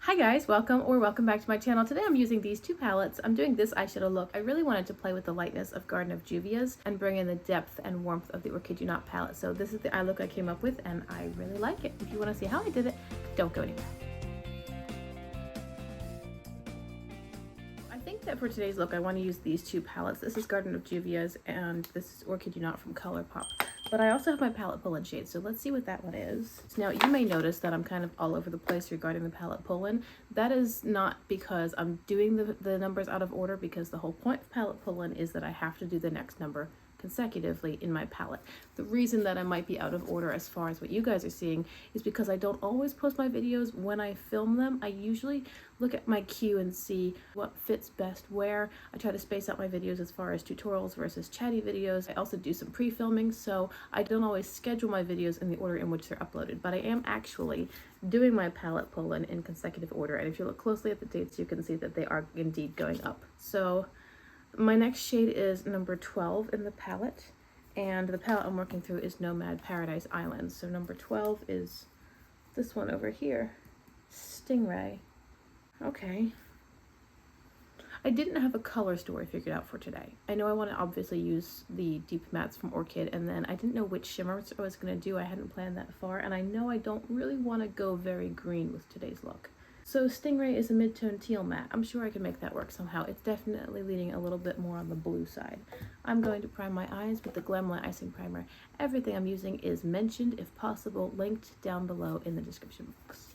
Hi guys, welcome back to my channel. Today I'm using these two palettes. I'm doing this eyeshadow look. I really wanted to play with the lightness of Garden of Juvia's and bring in the depth and warmth of the Orchid You Not palette. So this is the eye look I came up with and I really like it. If you want to see how I did it, don't go anywhere. I think that for today's look I want to use these two palettes. This is Garden of Juvia's and this is Orchid You Not from ColourPop. But I also have my palette pull-in shade, so let's see what that one is. Now, you may notice that I'm kind of all over the place regarding the palette pull-in. That is not because I'm doing the numbers out of order, because the whole point of palette pull-in is that I have to do the next number consecutively in my palette. The reason that I might be out of order as far as what you guys are seeing is because I don't always post my videos when I film them. I usually look at my queue and see what fits best where. I try to space out my videos as far as tutorials versus chatty videos. I also do some pre-filming, so I don't always schedule my videos in the order in which they're uploaded, but I am actually doing my palette pull-in in consecutive order, and if you look closely at the dates you can see that they are indeed going up. So my next shade is number 12 in the palette, and the palette I'm working through is Nomad Paradise Island. So number 12 is this one over here, Stingray. Okay. I didn't have a color story figured out for today. I know I want to obviously use the deep mattes from Orchid, and then I didn't know which shimmers I was going to do. I hadn't planned that far, and I know I don't really want to go very green with today's look. So Stingray is a mid-tone teal matte. I'm sure I can make that work somehow. It's definitely leaning a little bit more on the blue side. I'm going to prime my eyes with the Glamlight Icing Primer. Everything I'm using is mentioned, if possible, linked down below in the description box.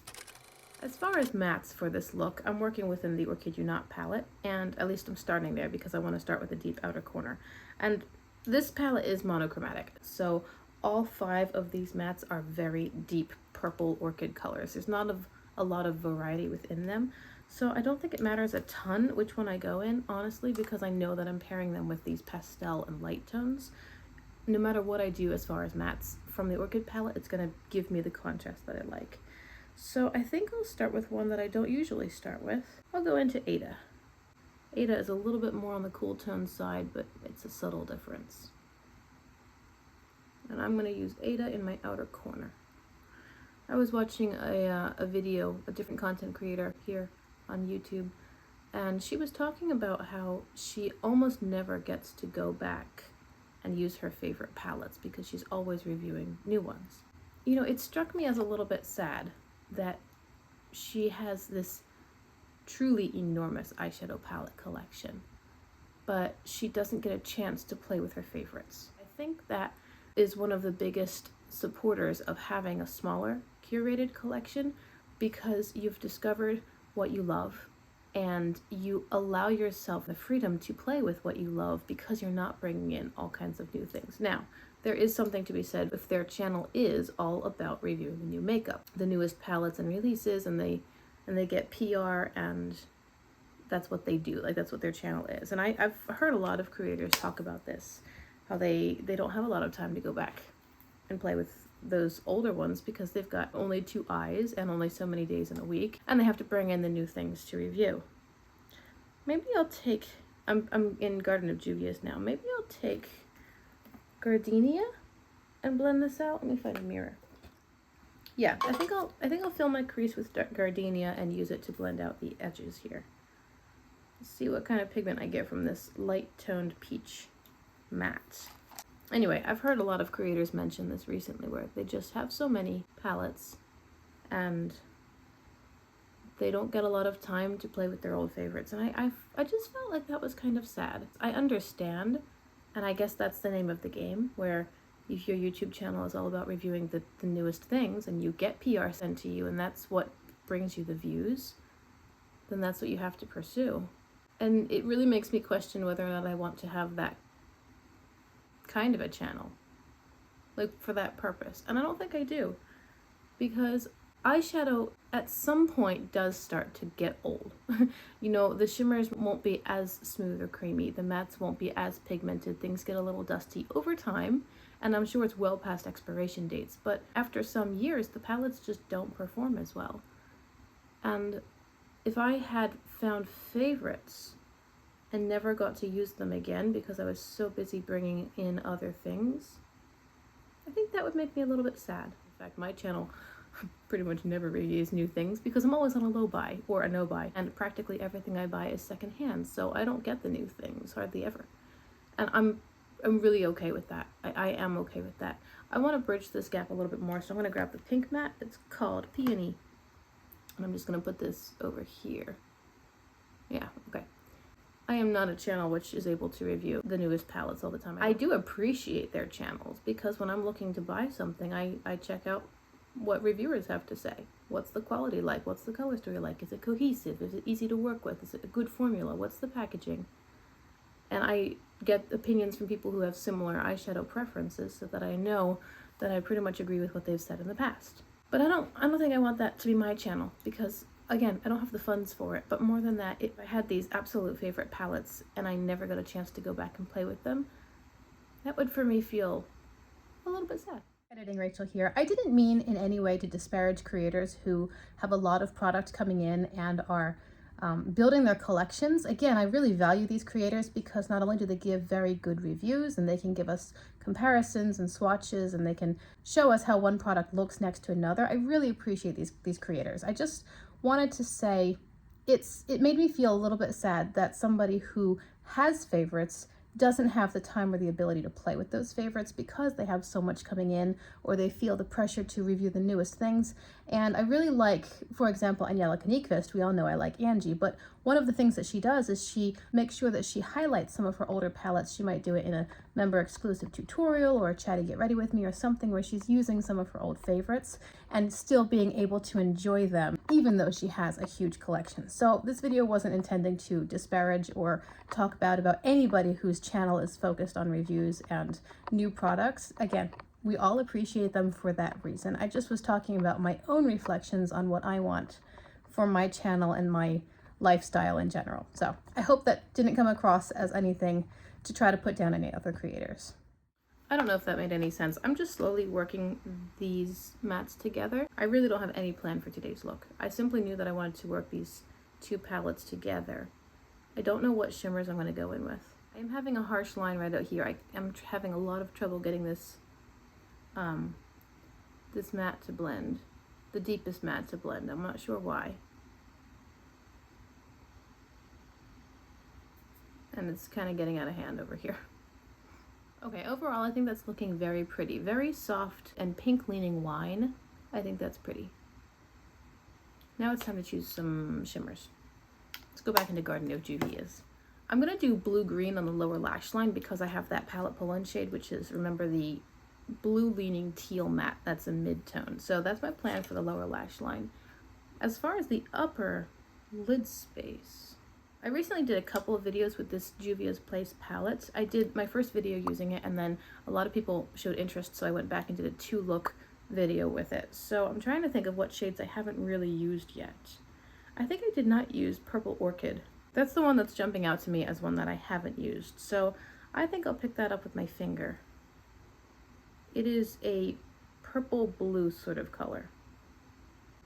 As far as mattes for this look, I'm working within the Orchid You Not palette, and at least I'm starting there because I want to start with the deep outer corner. And this palette is monochromatic, so all 5 of these mattes are very deep purple orchid colors. There's not a lot of variety within them, so I don't think it matters a ton which one I go in, honestly, because I know that I'm pairing them with these pastel and light tones. No matter what I do as far as mattes from the Orchid palette, it's going to give me the contrast that I like. So I think I'll start with one that I don't usually start with. I'll go into Ada. Ada is a little bit more on the cool tone side, but it's a subtle difference. And I'm going to use Ada in my outer corner. I was watching a video, a different content creator here on YouTube, and she was talking about how she almost never gets to go back and use her favorite palettes because she's always reviewing new ones. You know, it struck me as a little bit sad that she has this truly enormous eyeshadow palette collection, but she doesn't get a chance to play with her favorites. I think that is one of the biggest supporters of having a smaller curated collection, because you've discovered what you love and you allow yourself the freedom to play with what you love because you're not bringing in all kinds of new things. Now, there is something to be said if their channel is all about reviewing the new makeup, the newest palettes and releases, and they get PR, and that's what they do. Like, that's what their channel is. And I've heard a lot of creators talk about this, how they don't have a lot of time to go back and play with those older ones because they've got only 2 eyes and only so many days in a week, and they have to bring in the new things to review. Maybe I'll take, I'm in Garden of Juvia's now, maybe I'll take Gardenia and blend this out. Let me find a mirror. Yeah, I think I'll fill my crease with Gardenia and use it to blend out the edges here. Let's see what kind of pigment I get from this light toned peach matte. Anyway, I've heard a lot of creators mention this recently, where they just have so many palettes and they don't get a lot of time to play with their old favorites. And I just felt like that was kind of sad. I understand, and I guess that's the name of the game, where if your YouTube channel is all about reviewing the newest things and you get PR sent to you and that's what brings you the views, then that's what you have to pursue. And it really makes me question whether or not I want to have that kind of a channel, like for that purpose. And I don't think I do, because eyeshadow at some point does start to get old. You know, the shimmers won't be as smooth or creamy, the mattes won't be as pigmented, things get a little dusty over time, and I'm sure it's well past expiration dates, but after some years the palettes just don't perform as well. And if I had found favorites and never got to use them again because I was so busy bringing in other things, I think that would make me a little bit sad. In fact, my channel pretty much never reviews new things because I'm always on a low buy or a no buy, and practically everything I buy is secondhand, so I don't get the new things hardly ever. And I'm really okay with that. I am okay with that. I want to bridge this gap a little bit more, so I'm going to grab the pink matte. It's called Peony. And I'm just going to put this over here. Yeah, okay. I am not a channel which is able to review the newest palettes all the time. I do appreciate their channels because when I'm looking to buy something, I check out what reviewers have to say. What's the quality like? What's the color story like? Is it cohesive? Is it easy to work with? Is it a good formula? What's the packaging? And I get opinions from people who have similar eyeshadow preferences so that I know that I pretty much agree with what they've said in the past. But I don't think I want that to be my channel because, again, I don't have the funds for it. But more than that, if I had these absolute favorite palettes and I never got a chance to go back and play with them, that would for me feel a little bit sad. Editing Rachel here. I didn't mean in any way to disparage creators who have a lot of product coming in and are building their collections. Again, I really value these creators because not only do they give very good reviews and they can give us comparisons and swatches and they can show us how one product looks next to another. I really appreciate these creators. I just wanted to say it made me feel a little bit sad that somebody who has favorites doesn't have the time or the ability to play with those favorites because they have so much coming in or they feel the pressure to review the newest things. And I really like, for example, Aniela Knyqvist. We all know I like Angie, but one of the things that she does is she makes sure that she highlights some of her older palettes. She might do it in a member exclusive tutorial or a chatty get ready with me or something where she's using some of her old favorites and still being able to enjoy them even though she has a huge collection. So this video wasn't intending to disparage or talk bad about anybody whose channel is focused on reviews and new products. Again, we all appreciate them for that reason. I just was talking about my own reflections on what I want for my channel and my lifestyle in general. So I hope that didn't come across as anything to try to put down any other creators. I don't know if that made any sense. I'm just slowly working these mattes together. I really don't have any plan for today's look. I simply knew that I wanted to work these two palettes together. I don't know what shimmers I'm going to go in with. I am having a harsh line right out here. I am having a lot of trouble getting this this matte to blend, the deepest matte to blend. I'm not sure why. And it's kind of getting out of hand over here. Okay, overall I think that's looking very pretty. Very soft and pink leaning wine. I think that's pretty. Now it's time to choose some shimmers. Let's go back into Garden of Juvia's. I'm going to do blue-green on the lower lash line because I have that palette pull-on shade, which is, remember, the blue-leaning teal matte. That's a mid-tone. So that's my plan for the lower lash line. As far as the upper lid space, I recently did a couple of videos with this Juvia's Place palette. I did my first video using it, and then a lot of people showed interest, so I went back and did a 2-look video with it. So I'm trying to think of what shades I haven't really used yet. I think I did not use Purple Orchid. That's the one that's jumping out to me as one that I haven't used. So I think I'll pick that up with my finger. It is a purple blue sort of color.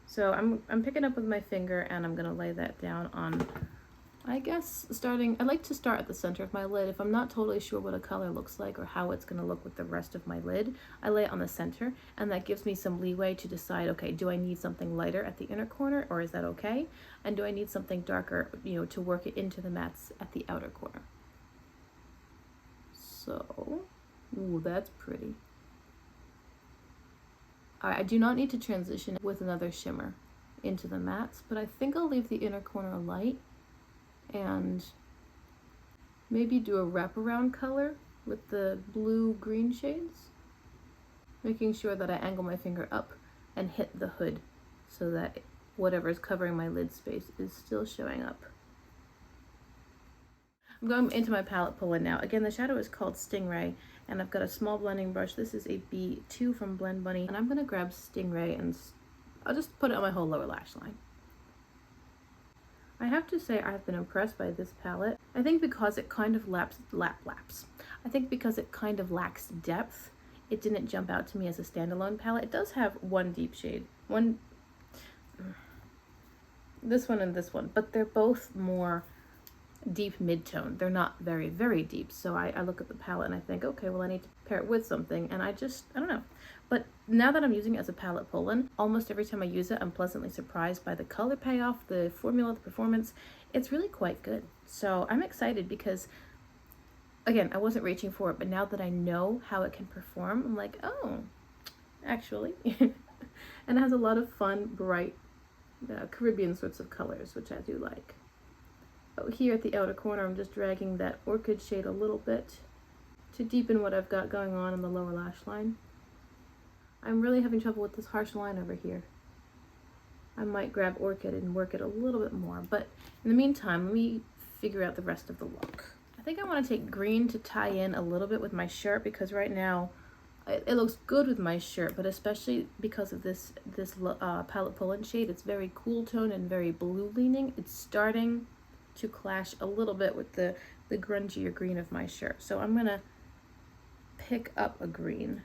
So I'm picking up with my finger and I'm gonna lay that down on, I guess, I like to start at the center of my lid. If I'm not totally sure what a color looks like or how it's gonna look with the rest of my lid, I lay it on the center, and that gives me some leeway to decide, okay, do I need something lighter at the inner corner, or is that okay? And do I need something darker, to work it into the mattes at the outer corner? So, ooh, that's pretty. All right, I do not need to transition with another shimmer into the mattes, but I think I'll leave the inner corner light and maybe do a wraparound color with the blue-green shades, making sure that I angle my finger up and hit the hood so that whatever is covering my lid space is still showing up. I'm going into my palette pull-in now. Again, the shadow is called Stingray, and I've got a small blending brush. This is a B2 from Blend Bunny, and I'm going to grab Stingray and I'll just put it on my whole lower lash line. I have to say I've been impressed by this palette. I think because it kind of I think because it kind of lacks depth, it didn't jump out to me as a standalone palette. It does have one deep shade, this one and this one, but they're both more deep mid-tone. They're not very, very deep. So I look at the palette and I think, okay, well, I need to pair it with something, and I don't know. But now that I'm using it as a palette pull-in, almost every time I use it, I'm pleasantly surprised by the color payoff, the formula, the performance. It's really quite good. So I'm excited because, again, I wasn't reaching for it, but now that I know how it can perform, I'm like, oh, actually. And it has a lot of fun, bright Caribbean sorts of colors, which I do like. Oh, here at the outer corner, I'm just dragging that orchid shade a little bit to deepen what I've got going on in the lower lash line. I'm really having trouble with this harsh line over here. I might grab orchid and work it a little bit more, but in the meantime, let me figure out the rest of the look. I think I want to take green to tie in a little bit with my shirt, because right now it looks good with my shirt, but especially because of this palette pull-in shade, it's very cool tone and very blue leaning. It's starting to clash a little bit with the grungier green of my shirt. So I'm gonna pick up a green.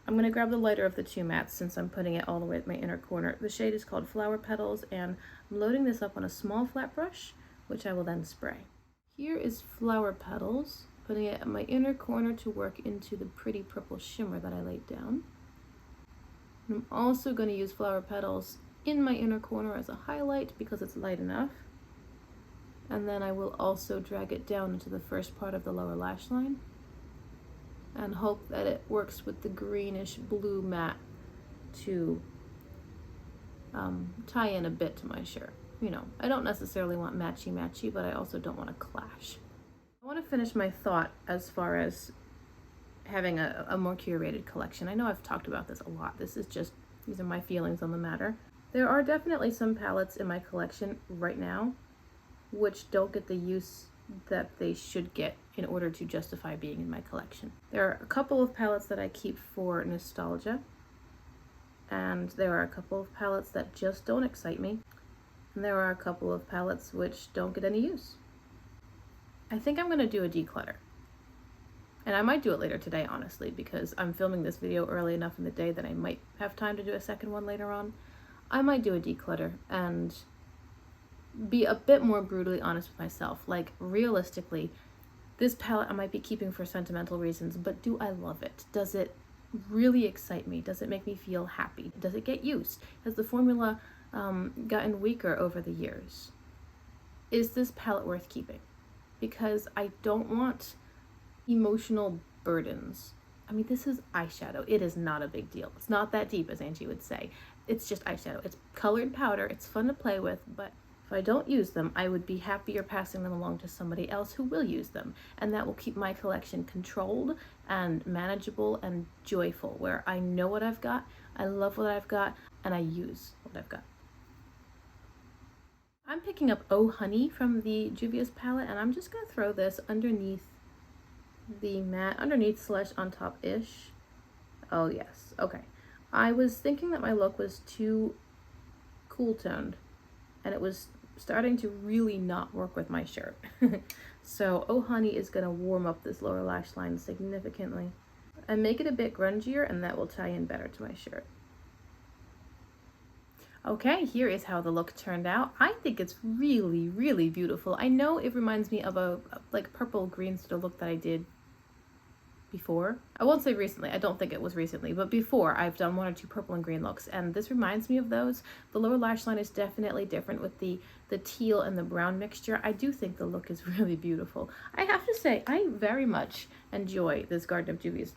I'm gonna grab the lighter of the two mattes since I'm putting it all the way at my inner corner. The shade is called Flower Petals, and I'm loading this up on a small flat brush, which I will then spray. Here is Flower Petals, putting it at my inner corner to work into the pretty purple shimmer that I laid down. I'm also going to use Flower Petals in my inner corner as a highlight because it's light enough. And then I will also drag it down into the first part of the lower lash line and hope that it works with the greenish blue matte to tie in a bit to my shirt. You know, I don't necessarily want matchy-matchy, but I also don't want to clash. I want to finish my thought as far as having a more curated collection. I know I've talked about this a lot. These are my feelings on the matter. There are definitely some palettes in my collection right now which don't get the use that they should get in order to justify being in my collection. There are a couple of palettes that I keep for nostalgia, and there are a couple of palettes that just don't excite me, and there are a couple of palettes which don't get any use. I think I'm going to do a declutter. And I might do it later today, honestly, because I'm filming this video early enough in the day that I might have time to do a second one later on. I might do a declutter and be a bit more brutally honest with myself. Like, realistically, this palette I might be keeping for sentimental reasons, but do I love it? Does it really excite me? Does it make me feel happy? Does it get used? Has the formula gotten weaker over the years? Is this palette worth keeping? Because I don't want emotional burdens. I mean, this is eyeshadow. It is not a big deal. It's not that deep, as Angie would say. It's just eyeshadow. It's colored powder. It's fun to play with, but if I don't use them, I would be happier passing them along to somebody else who will use them. And that will keep my collection controlled and manageable and joyful, where I know what I've got, I love what I've got, and I use what I've got. I'm picking up Oh Honey from the Juvia's palette, and I'm just going to throw this underneath the matte, underneath / on top-ish. Oh yes, okay. I was thinking that my look was too cool-toned, and it was starting to really not work with my shirt. So Oh Honey is going to warm up this lower lash line significantly and make it a bit grungier, and that will tie in better to my shirt. Okay, here is how the look turned out. I think it's really, really beautiful. I know it reminds me of a like purple green sort of look that I did before. I won't say recently, I don't think it was recently, but before I've done 1 or 2 purple and green looks, and this reminds me of those. The lower lash line is definitely different with the teal and the brown mixture. I do think the look is really beautiful. I have to say, I very much enjoy this Garden of Juvia's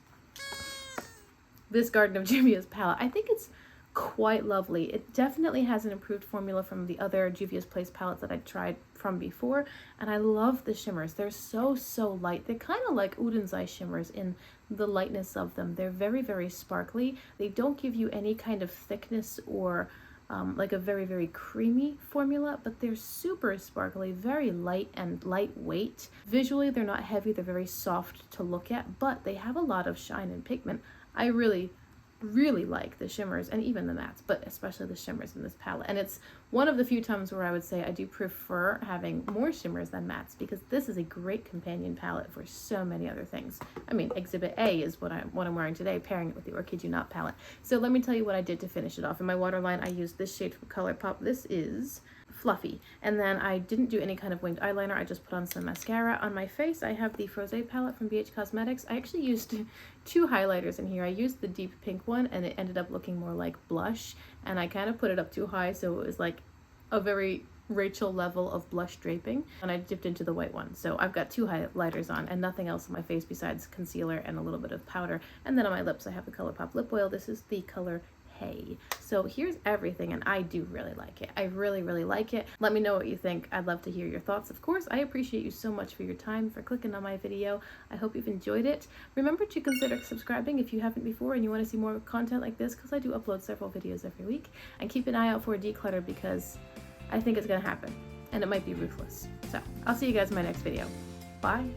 palette. I think it's quite lovely. It definitely has an improved formula from the other Juvia's Place palettes that I tried from before, and I love the shimmers. They're so light. They're kind of like Udin's Eye shimmers in the lightness of them. They're very, very sparkly. They don't give you any kind of thickness or like a very, very creamy formula, but they're super sparkly, very light and lightweight. Visually, they're not heavy. They're very soft to look at, but they have a lot of shine and pigment. I really like the shimmers and even the mattes, but especially the shimmers in this palette. And it's one of the few times where I would say I do prefer having more shimmers than mattes, because this is a great companion palette for so many other things. I mean, Exhibit A is what I'm wearing today, pairing it with the Or Kid You Not palette. So let me tell you what I did to finish it off. In my waterline, I used this shade from ColourPop. This is Fluffy. And then I didn't do any kind of winged eyeliner. I just put on some mascara. On my face, I have the Frosé palette from BH Cosmetics. I actually used 2 highlighters in here. I used the deep pink one, and it ended up looking more like blush. And I kind of put it up too high, so it was like a very Rachel level of blush draping. And I dipped into the white one. So I've got 2 highlighters on and nothing else on my face besides concealer and a little bit of powder. And then on my lips, I have the ColourPop lip oil. This is the color Hey. So here's everything, and I do really like it. I really, really like it. Let me know what you think. I'd love to hear your thoughts. Of course, I appreciate you so much for your time, for clicking on my video. I hope you've enjoyed it. Remember to consider subscribing if you haven't before and you want to see more content like this, because I do upload several videos every week. And keep an eye out for Declutter, because I think it's going to happen, and it might be ruthless. So I'll see you guys in my next video. Bye.